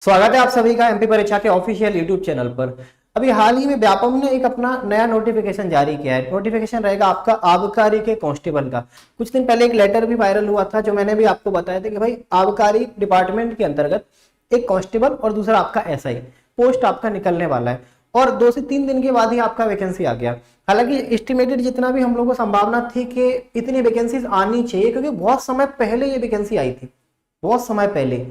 स्वागत है आप सभी का एमपी परीक्षा के ऑफिशियल यूट्यूब चैनल पर। अभी हाल ही में व्यापम ने एक अपना नया नोटिफिकेशन जारी किया है। नोटिफिकेशन रहेगा आपका आबकारी के कांस्टेबल का। कुछ दिन पहले एक लेटर भी वायरल हुआ था जो मैंने भी आपको बताया था कि भाई आबकारी डिपार्टमेंट के अंतर्गत एक कांस्टेबल और दूसरा आपका एसआई पोस्ट आपका निकलने वाला है और 2 से 3 दिन के बाद ही आपका वैकेंसी आ गया। हालांकि एस्टिमेटेड जितना भी हम लोगों को संभावना थी कि इतनी वैकेंसीज आनी चाहिए, क्योंकि बहुत समय पहले ये वैकेंसी आई थी, बहुत समय पहले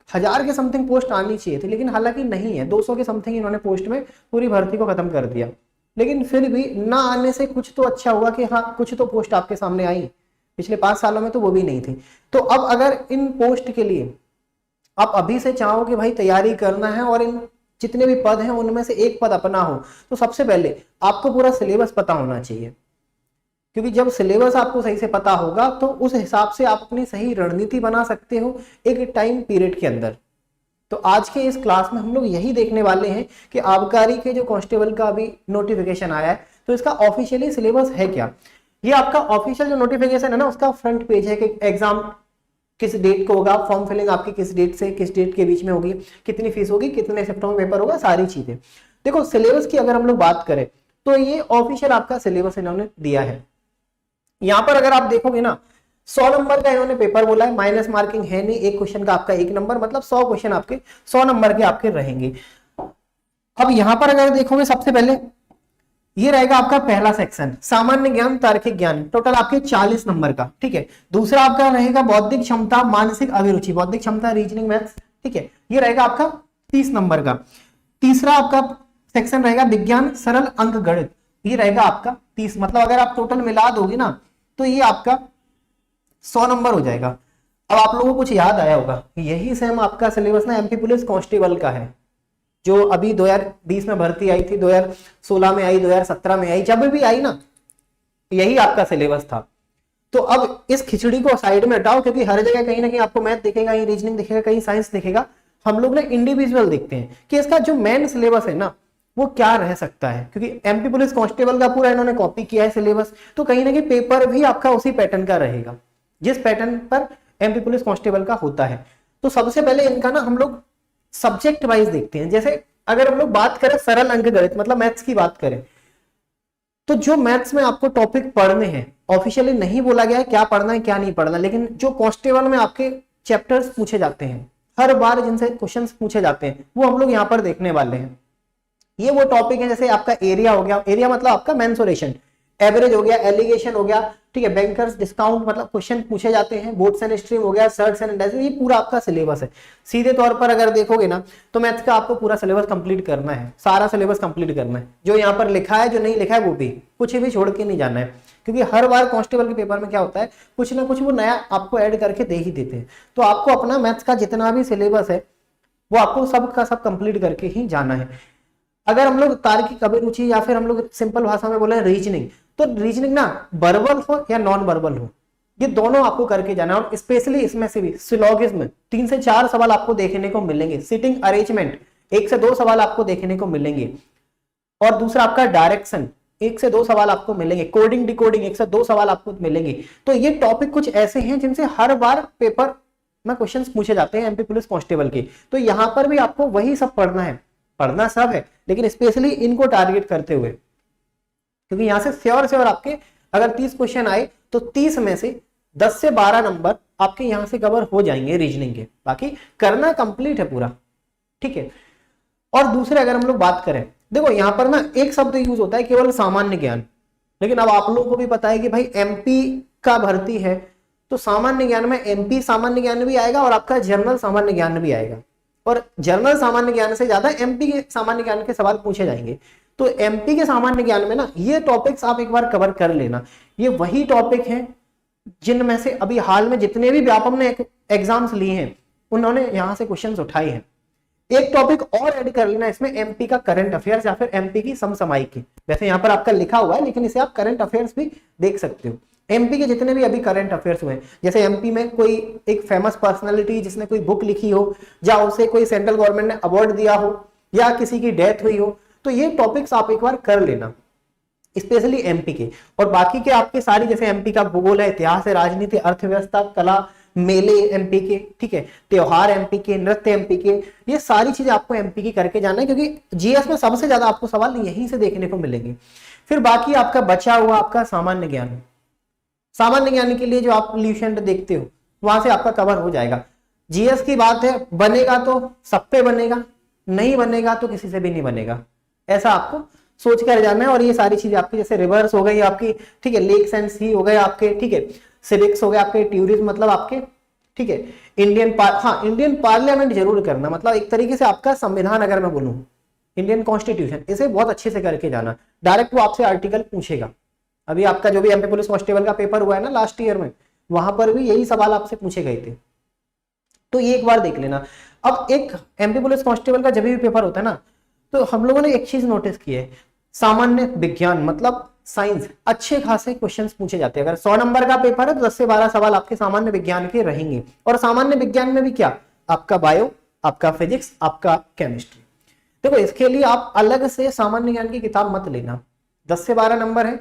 1000 के समथिंग पोस्ट आनी चाहिए थी, लेकिन हालांकि नहीं है, 200 के समथिंग इन्होंने पोस्ट में पूरी भर्ती को खत्म कर दिया। लेकिन फिर भी ना आने से कुछ तो अच्छा हुआ कि हाँ कुछ तो पोस्ट आपके सामने आई। पिछले 5 सालों में तो वो भी नहीं थी। तो अब अगर इन पोस्ट के लिए आप अभी से चाहो कि भाई तैयारी करना है और इन जितने भी पद हैं उनमें से एक पद अपना हो, तो सबसे पहले आपको पूरा सिलेबस पता होना चाहिए। क्योंकि जब सिलेबस आपको सही से पता होगा तो उस हिसाब से आप अपनी सही रणनीति बना सकते हो एक टाइम पीरियड के अंदर। तो आज के इस क्लास में हम लोग यही देखने वाले हैं कि आबकारी के जो कांस्टेबल का अभी नोटिफिकेशन आया है तो इसका ऑफिशियली सिलेबस है क्या। ये आपका ऑफिशियल जो नोटिफिकेशन है ना, उसका फ्रंट पेज है कि एग्जाम किस डेट को होगा, फॉर्म फिलिंग आपकी किस डेट से किस डेट के बीच में होगी, कितनी फीस होगी, कितने शिफ्टों में पेपर होगा, सारी चीजें। देखो सिलेबस की अगर हम लोग बात करें तो ये ऑफिशियल आपका सिलेबस इन्होंने दिया है। यहां पर अगर आप देखोगे ना 100 नंबर का इन्होंने पेपर बोला है, माइनस मार्किंग है नहीं, एक क्वेश्चन का आपका 1 नंबर, मतलब 100 क्वेश्चन आपके 100 नंबर के आपके रहेंगे। अब यहां पर अगर देखोगे सबसे पहले ये रहेगा आपका पहला सेक्शन सामान्य ज्ञान तार्किक ज्ञान, टोटल आपके 40 नंबर का, ठीक है। दूसरा आपका रहेगा बौद्धिक क्षमता मानसिक अभिरुचि, बौद्धिक क्षमता रीजनिंग मैथ्स, ठीक है, ये रहेगा आपका 30 नंबर का। तीसरा आपका सेक्शन रहेगा विज्ञान सरल अंक गणित, ये रहेगा आपका 30, मतलब अगर आप टोटल मिला दोगे ना तो ये आपका 100 नंबर हो जाएगा। अब आप लोगों को कुछ याद आया होगा, यही सेम आपका सिलेबस ना एमपी पुलिस कांस्टेबल का है, जो अभी 2020 में भर्ती आई थी, 2016 में आई, 2017 में आई, जब भी आई ना यही आपका सिलेबस था। तो अब इस खिचड़ी को साइड में हटाओ, क्योंकि हर जगह कहीं ना कहीं आपको मैथ दिखेगा, कहीं रीजनिंग दिखेगा, कहीं साइंस दिखेगा। हम लोग ना इंडिविजुअल देखते हैं कि इसका जो मेन सिलेबस है ना वो क्या रह सकता है, क्योंकि एमपी पुलिस कांस्टेबल का पूरा इन्होंने कॉपी किया है सिलेबस, तो कहीं ना कहीं पेपर भी आपका उसी पैटर्न का रहेगा जिस पैटर्न पर एमपी पुलिस कांस्टेबल का होता है। तो सबसे पहले इनका ना हम लोग सब्जेक्ट वाइज देखते हैं। जैसे अगर हम लोग बात करें सरल अंक गणित, मतलब मैथ्स की बात करें, तो जो मैथ्स में आपको टॉपिक पढ़ने हैं, ऑफिशियली नहीं बोला गया है क्या पढ़ना है क्या नहीं पढ़ना, लेकिन जो कांस्टेबल में आपके चैप्टर्स पूछे जाते हैं हर बार, जिनसे क्वेश्चंस पूछे जाते हैं, वो हम लोग यहाँ पर देखने वाले हैं। ये वो टॉपिक है, जैसे आपका एरिया हो गया, एरिया मतलब आपका मेंसुरेशन, एवरेज हो गया, एलिगेशन हो गया, ठीक है, बैंकर्स डिस्काउंट, मतलब क्वेश्चन पूछे जाते हैं, बोर्ड्स एंड स्ट्रीम हो गया, सर्ट्स एंड इंडेक्स, ये पूरा आपका सिलेबस है। सीधे तौर पर अगर देखोगे ना तो मैथ्स का आपको पूरा सिलेबस कंप्लीट करना है, सारा सिलेबस कंप्लीट करना है, जो यहाँ पर लिखा है जो नहीं लिखा है वो भी, कुछ भी छोड़ के नहीं जाना है। क्योंकि हर बार कांस्टेबल के पेपर में क्या होता है, कुछ ना कुछ वो नया आपको ऐड करके दे ही देते हैं। तो आपको अपना मैथ्स का जितना भी सिलेबस है वो आपको सब का सब कंप्लीट करके ही जाना है। अगर हम लोग तार्किक अभिरुचि या फिर हम लोग सिंपल भाषा में बोले रीजनिंग, तो रीजनिंग ना वर्बल हो या नॉन वर्बल हो, ये दोनों आपको करके जाना है। और स्पेशली इसमें से भी सिलोगिज्म 3 से 4 सवाल आपको देखने को मिलेंगे, सिटिंग अरेंजमेंट 1 से 2 सवाल आपको देखने को मिलेंगे, और दूसरा आपका डायरेक्शन 1 से 2 सवाल आपको मिलेंगे, कोडिंग डिकोडिंग 1 से 2 सवाल आपको मिलेंगे। तो ये टॉपिक कुछ ऐसे हैं जिनसे हर बार पेपर में क्वेश्चन पूछे जाते हैं एमपी पुलिस कांस्टेबल के। तो यहाँ पर भी आपको वही सब पढ़ना है, पढ़ना सब है, लेकिन स्पेशली इनको टारगेट करते हुए, क्योंकि यहां से श्योर आपके अगर 30 क्वेश्चन आए तो 30 में से 10 से 12 नंबर आपके यहां से कवर हो जाएंगे रीजनिंग के, बाकी करना कंप्लीट है पूरा, ठीक है। और दूसरे अगर हम लोग बात करें, देखो यहां पर ना एक शब्द यूज होता है केवल सामान्य ज्ञान, लेकिन अब आप लोगों को भी पता है कि भाई एमपी का भर्ती है तो सामान्य ज्ञान में एमपी सामान्य ज्ञान भी आएगा और आपका जनरल सामान्य ज्ञान भी आएगा, और जनरल सामान्य ज्ञान से ज्यादा एमपी के सामान्य ज्ञान के सवाल पूछे जाएंगे। तो एमपी के सामान्य ज्ञान में ना ये टॉपिक्स आप एक बार कवर कर लेना। ये वही टॉपिक हैं जिनमें से अभी हाल में जितने भी व्यापम ने एग्जाम्स लिए हैं उन्होंने यहां से क्वेश्चंस उठाए हैं। एक टॉपिक और ऐड कर लेना इसमें, एमपी का करंट अफेयर्स या फिर एमपी की समसामयिकी। वैसे यहाँ पर आपका लिखा हुआ है लेकिन इसे आप करंट अफेयर्स भी देख सकते हो। एमपी के जितने भी अभी करंट अफेयर्स हुए, जैसे एमपी में कोई एक फेमस पर्सनालिटी जिसने कोई बुक लिखी हो, या उसे कोई सेंट्रल गवर्नमेंट ने अवार्ड दिया हो, या किसी की डेथ हुई हो, तो ये टॉपिक्स आप एक बार कर लेना स्पेशली एमपी के। और बाकी के आपके सारी, जैसे एमपी का भूगोल है, इतिहास है, राजनीति, अर्थव्यवस्था, कला, मेले एमपी के, ठीक है, त्योहार एमपी के, नृत्य एमपी के, ये सारी चीजें आपको एमपी की करके जाना है, क्योंकि जीएस में सबसे ज्यादा आपको सवाल यहीं से देखने को मिलेंगे। फिर बाकी आपका बचा हुआ आपका सामान्य ज्ञान, सामान्य ज्ञान के लिए जो आप ल्यूसेंट देखते हो वहां से आपका कवर हो जाएगा। जीएस की बात है, बनेगा तो सब पे बनेगा, नहीं बनेगा तो किसी से भी नहीं बनेगा, ऐसा आपको सोच कर जाना है। और ये सारी चीजें आपकी जैसे रिवर्स हो गई आपकी, ठीक है, लेक सेंस ही हो गए आपके, ठीक है, सिविक्स हो गए आपके, टूरिज्म मतलब आपके, ठीक है, इंडियन पार्लियामेंट जरूर करना, मतलब एक तरीके से आपका संविधान अगर मैं बोलूं, इंडियन कॉन्स्टिट्यूशन, इसे बहुत अच्छे से करके जाना। डायरेक्ट वो आपसे आर्टिकल पूछेगा। अभी आपका जो भी एमपी पुलिस कांस्टेबल का पेपर हुआ है ना लास्ट ईयर में, वहां पर भी यही सवाल आपसे पूछे गए थे, तो ये एक बार देख लेना। अब एक एमपी पुलिस कांस्टेबल का जब भी पेपर होता है ना, तो हम लोगों ने एक चीज नोटिस की है, सामान्य विज्ञान मतलब साइंस, अच्छे खासे क्वेश्चंस पूछे जाते हैं। अगर 100 नंबर का पेपर है तो 10 से 12 सवाल आपके सामान्य विज्ञान के रहेंगे। और सामान्य विज्ञान में भी क्या, आपका बायो, आपका फिजिक्स, आपका केमिस्ट्री। देखो इसके लिए आप अलग से सामान्य ज्ञान की किताब मत लेना, 10 से 12 नंबर है,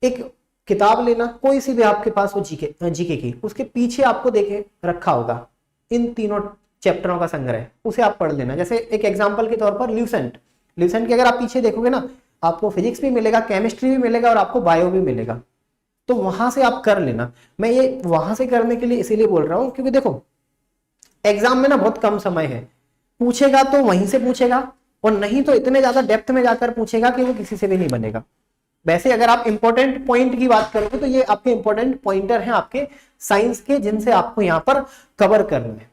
एक किताब लेना कोई सी भी आपके पास हो जीके की, उसके पीछे आपको देखे रखा होगा इन तीनों चैप्टरों का संग्रह, उसे आप पढ़ लेना। जैसे एक एग्जांपल के तौर पर ल्यूसेंट के अगर आप पीछे देखोगे ना, आपको फिजिक्स भी मिलेगा, केमिस्ट्री भी मिलेगा और आपको बायो भी मिलेगा, तो वहां से आप कर लेना। मैं ये वहां से करने के लिए इसीलिए बोल रहा हूं क्योंकि देखो एग्जाम में ना बहुत कम समय है, पूछेगा तो वहीं से पूछेगा, और नहीं तो इतने ज्यादा डेप्थ में जाकर पूछेगा कि वो किसी से भी नहीं बनेगा। वैसे अगर आप इंपॉर्टेंट पॉइंट की बात करोगे तो ये आपके इंपॉर्टेंट पॉइंटर हैं आपके साइंस के, जिनसे आपको यहाँ पर कवर करना है।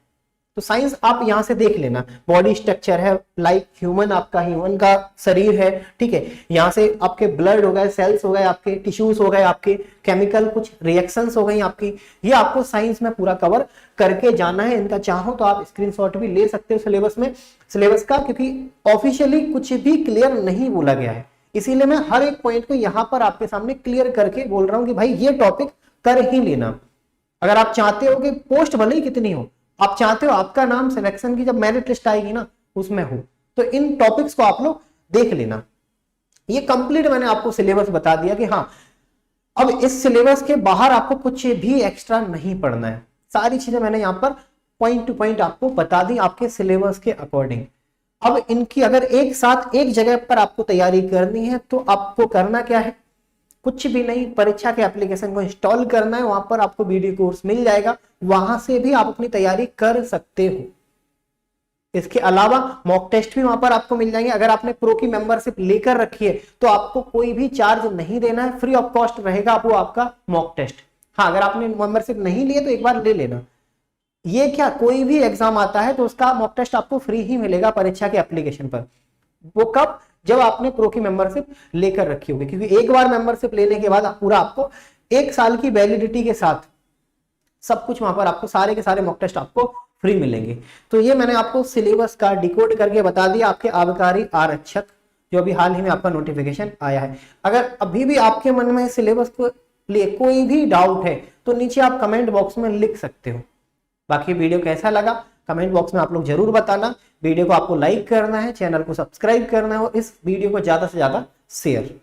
तो साइंस आप यहां से देख लेना, बॉडी स्ट्रक्चर है, लाइक ह्यूमन, आपका ह्यूमन का शरीर है, ठीक है, यहां से आपके ब्लड हो गए, सेल्स हो गए, आपके टिश्यूज हो गए, आपके केमिकल कुछ रिएक्शंस हो गई आपकी, ये आपको साइंस में पूरा कवर करके जाना है। इनका चाहो तो आप स्क्रीनशॉट भी ले सकते हो सिलेबस का, क्योंकि ऑफिशियली कुछ भी क्लियर नहीं बोला गया है, इसीलिए मैं हर एक पॉइंट को यहां पर आपके सामने क्लियर करके बोल रहा हूं कि भाई ये टॉपिक कर ही लेना। अगर आप चाहते हो कि पोस्ट भले ही कितनी हो, आप चाहते हो आपका नाम सिलेक्शन की जब मेरिट लिस्ट आएगी ना उसमें हो, तो इन टॉपिक्स को आप लोग देख लेना। ये कंप्लीट मैंने आपको सिलेबस बता दिया कि हाँ अब इस सिलेबस के बाहर आपको कुछ भी एक्स्ट्रा नहीं पढ़ना है, सारी चीजें मैंने यहाँ पर पॉइंट टू पॉइंट आपको बता दी आपके सिलेबस के अकॉर्डिंग। अब इनकी अगर एक साथ एक जगह पर आपको तैयारी करनी है तो आपको करना क्या है, कुछ भी नहीं, परीक्षा के एप्लीकेशन को इंस्टॉल करना है, वहां पर आपको वीडियो कोर्स मिल जाएगा, वहां से भी आप अपनी तैयारी कर सकते हो। इसके अलावा मॉक टेस्ट भी वहां पर आपको मिल जाएंगे। अगर आपने प्रो की मेंबरशिप लेकर रखी है तो आपको कोई भी चार्ज नहीं देना है, फ्री ऑफ कॉस्ट रहेगा वो आपका मॉक टेस्ट। हाँ अगर आपने मेंबरशिप नहीं ली है तो एक बार ले लेना। ये क्या, कोई भी एग्जाम आता है तो उसका मॉक टेस्ट आपको फ्री ही मिलेगा परीक्षा के एप्लीकेशन पर। वो कब, जब आपने प्रो की मेंबरशिप लेकर रखी होगी, क्योंकि एक बार मेंबरशिप लेने के बाद पूरा आपको 1 साल की वैलिडिटी के साथ सब कुछ वहां पर आपको सारे के सारे मॉक टेस्ट आपको फ्री मिलेंगे। तो ये मैंने आपको सिलेबस का डिकोड करके बता दिया आपके आबकारी आरक्षक, जो अभी हाल ही में आपका नोटिफिकेशन आया है। अगर अभी भी आपके मन में सिलेबस को लिए कोई भी डाउट है तो नीचे आप कमेंट बॉक्स में लिख सकते हो। बाकी वीडियो कैसा लगा कमेंट बॉक्स में आप लोग जरूर बताना। वीडियो को आपको लाइक करना है, चैनल को सब्सक्राइब करना है और इस वीडियो को ज्यादा से ज्यादा शेयर